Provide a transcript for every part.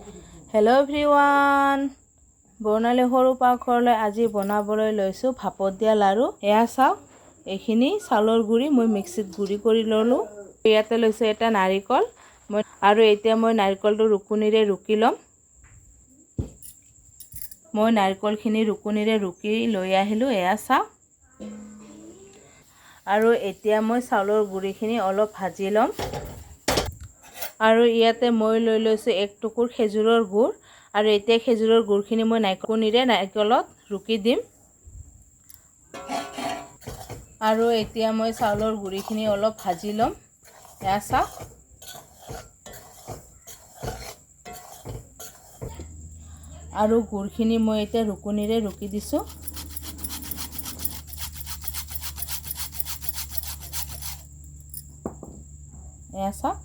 Hello everyone. বনালে সৰু পাকঘৰলৈ আজি বনাবলৈ লৈছো ভাপত দিয়া লাৰু। এয়া চাওক, এইখিনি চাউলৰ গুৰি মই মিক্সিত গুৰি কৰি ললো। ইয়াতে লৈছো এটা নাৰিকল আৰু এতিয়া মই নাৰিকলটো ৰুকুনিৰে ৰুকি লম। মই নাৰিকলখিনি ৰুকুনিৰে ৰুকি লৈ আহিলো। এয়া চাওক, আৰু এতিয়া মই চাউলৰ গুৰিখিনি অলপ ভাজি লম। আৰু ইয়াতে মই লৈ লৈছো এক টুকুৰ খেজুৰৰ গুড়, আৰু এতিয়া খেজুৰৰ গুড়খিনি মই নাৰিকলত ৰুকি দিম। আৰু এতিয়া মই চাউলৰ গুড়িখিনি অলপ ভাজি লম। এয়া চাওক, আৰু গুড়খিনি মই এতিয়া ৰুকুনিৰে ৰুকি দিছো। এয়া চাওক,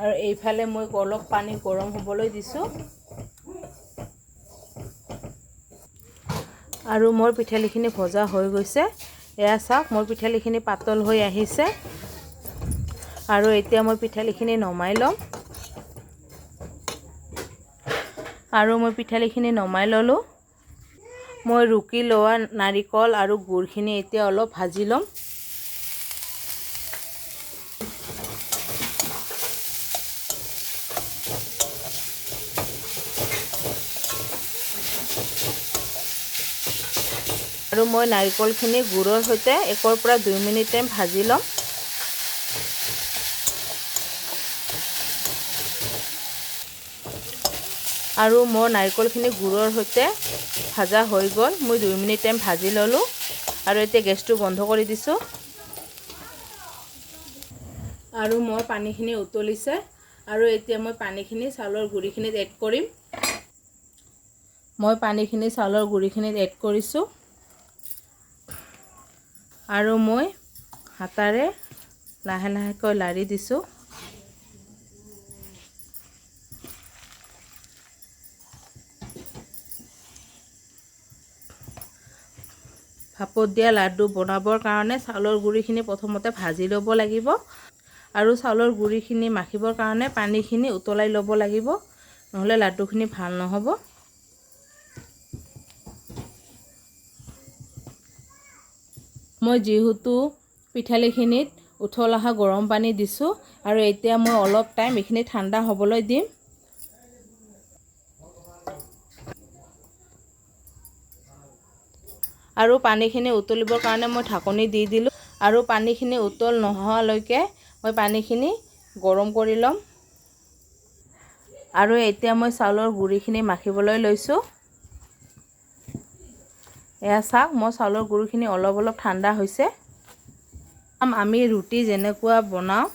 আৰু এইফালে মই অলপ পানী গৰম হ'বলৈ দিছো। আৰু মোৰ পিঠালিখিনি ভজা হৈ গৈছে। এয়া চাওক, মোৰ পিঠালিখিনি পাতল হৈ আহিছে। আৰু এতিয়া মই পিঠালিখিনি নমাই ল'ম। আৰু মই পিঠালিখিনি নমাই ল'লোঁ। মই ৰুকি লোৱা নাৰিকল আৰু গুড়খিনি এতিয়া অলপ ভাজি ল'ম। আৰু মই নাৰিকলখিনি গুড়ৰ সৈতে 1 পৰা 2 মিনিট টাইম ভাজি ল'ম। আৰু মোৰ নাৰিকলখিনি গুড়ৰ সৈতে ভাজা হৈ গ'ল। মই 2 মিনিট টাইম ভাজি ল'লোঁ। আৰু এতিয়া গেছটো বন্ধ কৰি দিছোঁ। আৰু মোৰ পানীখিনি উতলিছে। আৰু এতিয়া মই পানীখিনি চাউলৰ গুড়িখিনিত এড কৰিম। মই পানীখিনি চাউলৰ গুড়িখিনিত এড কৰিছোঁ। আৰু মই হাতাৰে লাহে লাহেকৈ লাৰি দিছোঁ। ভাপত দিয়া লাডু বনাবৰ কাৰণে চাউলৰ গুড়িখিনি প্ৰথমতে ভাজি ল'ব লাগিব। আৰু চাউলৰ গুড়িখিনি মাখিবৰ কাৰণে পানীখিনি উতলাই ল'ব লাগিব, নহ'লে লাডুখিনি ভাল নহ'ব। মই যিহেতু পিঠালিখিনিত উঠল অহা গৰম পানী দিছোঁ, আৰু এতিয়া মই অলপ টাইম এইখিনি ঠাণ্ডা হ'বলৈ দিম। আৰু পানীখিনি উতলিবৰ কাৰণে মই ঢাকনি দি দিলোঁ। আৰু পানীখিনি উতল নোহোৱালৈকে মই পানীখিনি গৰম কৰি ল'ম। আৰু এতিয়া মই চাউলৰ গুড়িখিনি মাখিবলৈ লৈছোঁ। এয়া চাওক, মোৰ চাউলৰ গুড়িখিনি অলপ অলপ ঠাণ্ডা হৈছে। আমি ৰুটি যেনেকুৱা বনাওঁ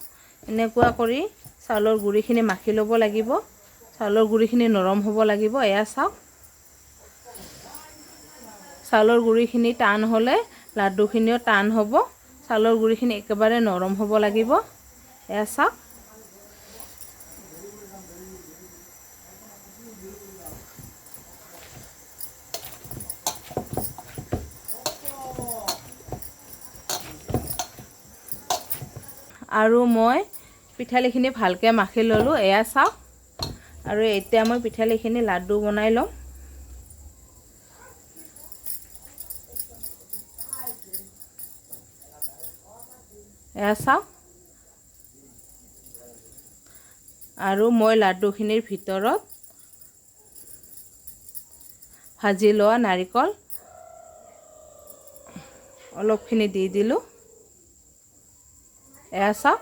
এনেকুৱা কৰি চাউলৰ গুড়িখিনি মাখি ল'ব লাগিব। চাউলৰ গুড়িখিনি নৰম হ'ব লাগিব। এয়া চাওক, চাউলৰ গুড়িখিনি টান হ'লে লাডুখিনিও টান হ'ব। চাউলৰ গুড়িখিনি একেবাৰে নৰম হ'ব লাগিব। এয়া চাওক, আৰু মই পিঠালিখিনি ভালকৈ মাখি ল'লোঁ। এয়া চাওক, আৰু এতিয়া মই পিঠালিখিনি লাডু বনাই ল'ম। এয়া চাওক, আৰু মই লাডুখিনিৰ ভিতৰত ভাজি লোৱা নাৰিকল অলপখিনি দি দিলোঁ। এয়া চাওক,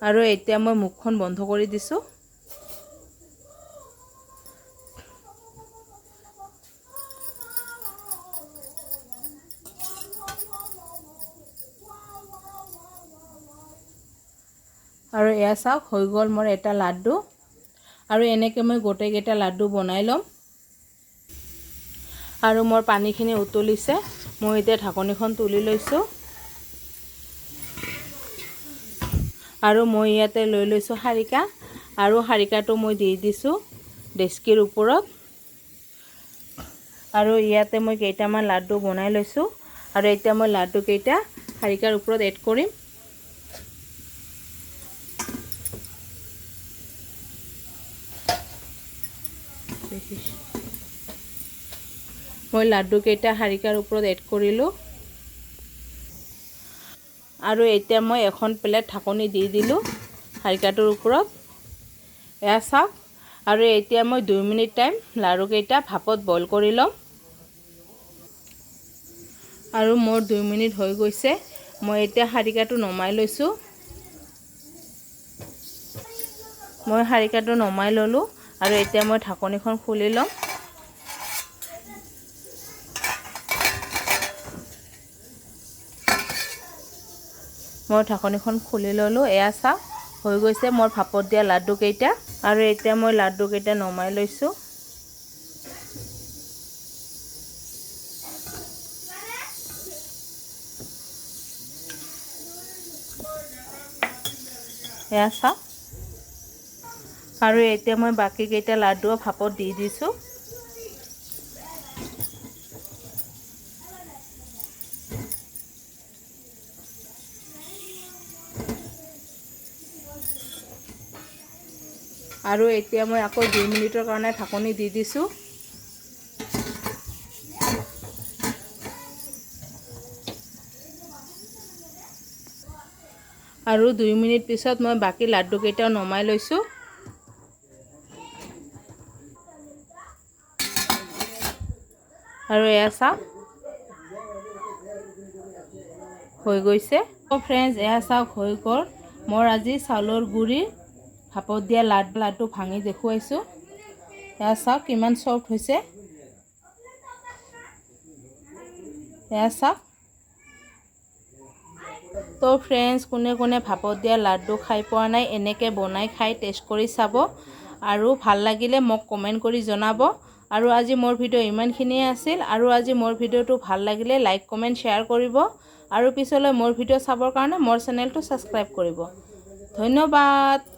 আৰু এতিয়া মই মুখখন বন্ধ কৰি দিছোঁ। আৰু এয়া চাওক, হৈ গ'ল মোৰ এটা লাডু। আৰু এনেকৈ মই গোটেইকেইটা লাডু বনাই ল'ম। আৰু মোৰ পানীখিনি উতলিছে। মই এতিয়া ঢাকনিখন তুলি লৈছোঁ। আৰু মই ইয়াতে লৈ লৈছোঁ শাৰিকা, আৰু শাৰিকাটো মই দি দিছোঁ ডেচকিৰ ওপৰত। আৰু ইয়াতে মই কেইটামান লাডু বনাই লৈছোঁ। আৰু এতিয়া মই লাডুকেইটা শাৰিকাৰ ওপৰত এড কৰিম। মই লাড্ডুকেইটা হাৰিকাৰ ওপৰত এড কৰিলোঁ আৰু এতিয়া মই এখন প্লেট ঢাকনি দি দিলোঁ হাৰিকাটোৰ ওপৰত। এয়া চাওক। আৰু এতিয়া মই 2 মিনিট টাইম লাড়ুকেইটা ভাপত বইল কৰি ল'ম। আৰু মোৰ 2 মিনিট হৈ গৈছে। মই এতিয়া হাৰিকাটো নমাই লৈছোঁ। মই হাৰিকাটো নমাই ল'লোঁ আৰু এতিয়া মই ঢাকনিখন খুলি ল'ম। মই ঢাকনিখন খুলি ল'লোঁ। এয়া চাওক, হৈ গৈছে মোৰ ভাপত দিয়া লাড্ডুকেইটা। আৰু এতিয়া মই লাড্ডুকেইটা নমাই লৈছোঁ। এয়া চাওক। আৰু এতিয়া মই বাকীকেইটা লাড্ডুও ভাপত দি দিছোঁ। আৰু এতিয়া মই আকৌ 2 মিনিটৰ কাৰণে ঢাকনি দি দিছোঁ। আৰু 2 মিনিট পিছত মই বাকী লাড্ডুকেইটাও নমাই লৈছোঁ। আৰু এয়া চাওক, হৈ গৈছে। ফ্ৰেণ্ডছ, এয়া চাওক, হৈ গ'ল মোৰ আজি চাউলৰ গুড়িৰ ভাপত দিয়া লাড্ডু ভাঙি দেখুৱাইছোঁ। এয়া চাওক কিমান ছফ্ট হৈছে। এয়া চাওক। তো ফ্ৰেণ্ডছ, কোনে কোনে ভাপত দিয়া লাড্ডু খাই পোৱা নাই, এনেকৈ বনাই খাই টেষ্ট কৰি চাব। আৰু ভাল লাগিলে মোক কমেণ্ট কৰি জনাব। আৰু আজি মোৰ ভিডিঅ' ইমানখিনিয়ে আছিল। আৰু আজি মোৰ ভিডিঅ'টো ভাল লাগিলে লাইক কমেণ্ট শ্বেয়াৰ কৰিব। আৰু পিছলৈ মোৰ ভিডিঅ' চাবৰ কাৰণে মোৰ চেনেলটো ছাবস্ক্ৰাইব কৰিব। ধন্যবাদ।